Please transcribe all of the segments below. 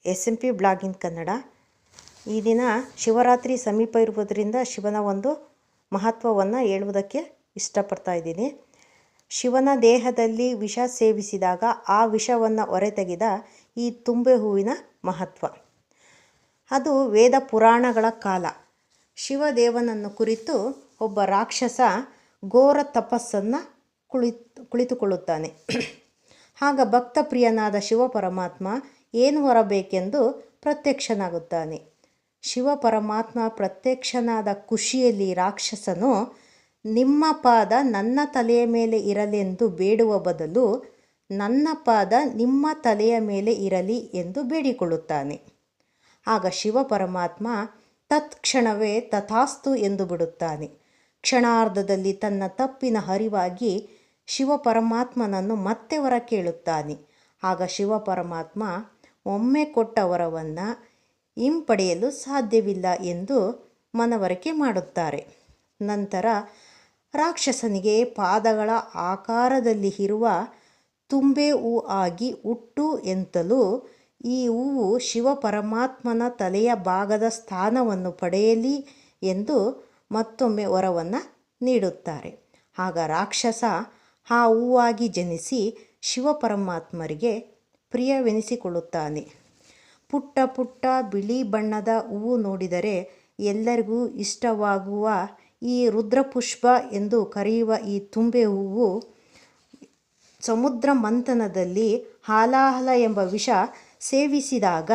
SMP blog in Kannada. ಈ ದಿನ ಶಿವರಾತ್ರಿ ಸಮೀಪ ಇರುವುದರಿಂದ ಶಿವನ ಒಂದು ಮಹತ್ವವನ್ನು ಹೇಳುವುದಕ್ಕೆ ಇಷ್ಟಪಡ್ತಾ ಇದ್ದೀನಿ. ಶಿವನ ದೇಹದಲ್ಲಿ ವಿಷ ಸೇವಿಸಿದಾಗ ಆ ವಿಷವನ್ನು ಹೊರತೆಗೆದ ಈ ತುಂಬೆ ಹೂವಿನ ಮಹತ್ವ. ಅದು ವೇದ ಪುರಾಣಗಳ ಕಾಲ. ಶಿವದೇವನನ್ನು ಕುರಿತು ಒಬ್ಬ ರಾಕ್ಷಸ ಘೋರ ತಪಸ್ಸನ್ನು ಕುಳಿತುಕೊಳ್ಳುತ್ತಾನೆ. ಆಗ ಭಕ್ತ ಪ್ರಿಯನಾದ ಶಿವ ಪರಮಾತ್ಮ ಏನು ಹೊರಬೇಕೆಂದು ಪ್ರತ್ಯಕ್ಷನಾಗುತ್ತಾನೆ. ಶಿವ ಪರಮಾತ್ಮ ಪ್ರತ್ಯಕ್ಷನಾದ ಖುಷಿಯಲ್ಲಿ ರಾಕ್ಷಸನು ನಿಮ್ಮ ಪಾದ ನನ್ನ ತಲೆಯ ಮೇಲೆ ಇರಲೆಂದು ಬೇಡುವ ಬದಲು ನನ್ನ ಪಾದ ನಿಮ್ಮ ತಲೆಯ ಮೇಲೆ ಇರಲಿ ಎಂದು ಬೇಡಿಕೊಳ್ಳುತ್ತಾನೆ. ಆಗ ಶಿವ ಪರಮಾತ್ಮ ತತ್ಕ್ಷಣವೇ ತಥಾಸ್ತು ಎಂದು ಬಿಡುತ್ತಾನೆ. ಕ್ಷಣಾರ್ಧದಲ್ಲಿ ತನ್ನ ತಪ್ಪಿನ ಅರಿವಾಗಿ ಶಿವ ಪರಮಾತ್ಮನನ್ನು ಮತ್ತೆ ವರ ಕೇಳುತ್ತಾನೆ. ಆಗ ಶಿವ ಪರಮಾತ್ಮ ಒಮ್ಮೆ ಕೊಟ್ಟ ವರವನ್ನು ಹಿಂಪಡೆಯಲು ಸಾಧ್ಯವಿಲ್ಲ ಎಂದು ಮನವರಿಕೆ ಮಾಡುತ್ತಾರೆ. ನಂತರ ರಾಕ್ಷಸನಿಗೆ ಪಾದಗಳ ಆಕಾರದಲ್ಲಿ ಇರುವ ತುಂಬೆ ಹೂ ಆಗಿ ಹುಟ್ಟು ಎಂತಲೂ ಈ ಹೂವು ಶಿವ ಪರಮಾತ್ಮನ ತಲೆಯ ಭಾಗದ ಸ್ಥಾನವನ್ನು ಪಡೆಯಲಿ ಎಂದು ಮತ್ತೊಮ್ಮೆ ವರವನ್ನು ನೀಡುತ್ತಾರೆ. ಆಗ ರಾಕ್ಷಸ ಆ ಹೂವಾಗಿ ಜನಿಸಿ ಶಿವ ಪರಮಾತ್ಮರಿಗೆ ಪ್ರಿಯವೆನಿಸಿಕೊಳ್ಳುತ್ತಾನೆ. ಪುಟ್ಟ ಪುಟ್ಟ ಬಿಳಿ ಬಣ್ಣದ ಹೂವು ನೋಡಿದರೆ ಎಲ್ಲರಿಗೂ ಇಷ್ಟವಾಗುವ ಈ ರುದ್ರಪುಷ್ಪ ಎಂದು ಕರೆಯುವ ಈ ತುಂಬೆ ಹೂವು ಸಮುದ್ರ ಮಂಥನದಲ್ಲಿ ಹಾಲಾಹಲ ಎಂಬ ವಿಷ ಸೇವಿಸಿದಾಗ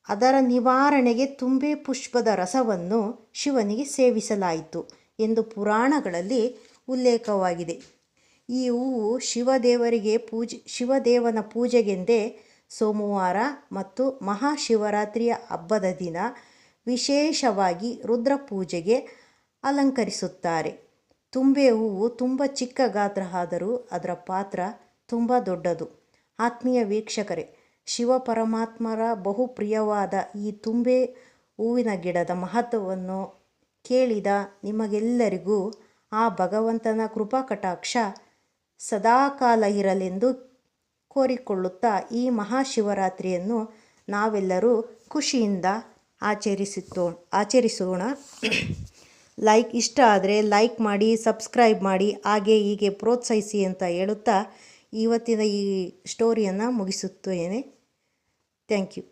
ಅದರ ನಿವಾರಣೆಗೆ ತುಂಬೆ ಪುಷ್ಪದ ರಸವನ್ನು ಶಿವನಿಗೆ ಸೇವಿಸಲಾಯಿತು ಎಂದು ಪುರಾಣಗಳಲ್ಲಿ ಉಲ್ಲೇಖವಾಗಿದೆ. ಈ ಹೂವು ಶಿವದೇವನ ಪೂಜೆಗೆಂದೇ ಸೋಮವಾರ ಮತ್ತು ಮಹಾಶಿವರಾತ್ರಿಯ ಹಬ್ಬದ ದಿನ ವಿಶೇಷವಾಗಿ ರುದ್ರ ಪೂಜೆಗೆ ಅಲಂಕರಿಸುತ್ತಾರೆ. ತುಂಬೆ ಹೂವು ತುಂಬ ಚಿಕ್ಕ ಗಾತ್ರ ಆದರೂ ಅದರ ಪಾತ್ರ ತುಂಬ ದೊಡ್ಡದು. ಆತ್ಮೀಯ ವೀಕ್ಷಕರೇ, ಶಿವ ಪರಮಾತ್ಮರ ಬಹುಪ್ರಿಯವಾದ ಈ ತುಂಬೆ ಹೂವಿನ ಗಿಡದ ಮಹತ್ವವನ್ನು ಕೇಳಿದ ನಿಮಗೆಲ್ಲರಿಗೂ ಆ ಭಗವಂತನ ಕೃಪಾ ಕಟಾಕ್ಷ ಸದಾಕಾಲ ಇರಲೆಂದು ಕೋರಿಕೊಳ್ಳುತ್ತಾ ಈ ಮಹಾಶಿವರಾತ್ರಿಯನ್ನು ನಾವೆಲ್ಲರೂ ಖುಷಿಯಿಂದ ಆಚರಿಸೋಣ. ಇಷ್ಟ ಆದರೆ ಲೈಕ್ ಮಾಡಿ, ಸಬ್ಸ್ಕ್ರೈಬ್ ಮಾಡಿ, ಹಾಗೆ ಹೀಗೆ ಪ್ರೋತ್ಸಾಹಿಸಿ ಅಂತ ಹೇಳುತ್ತಾ ಇವತ್ತಿನ ಈ ಸ್ಟೋರಿಯನ್ನು ಮುಗಿಸುತ್ತೇನೆ. Thank you.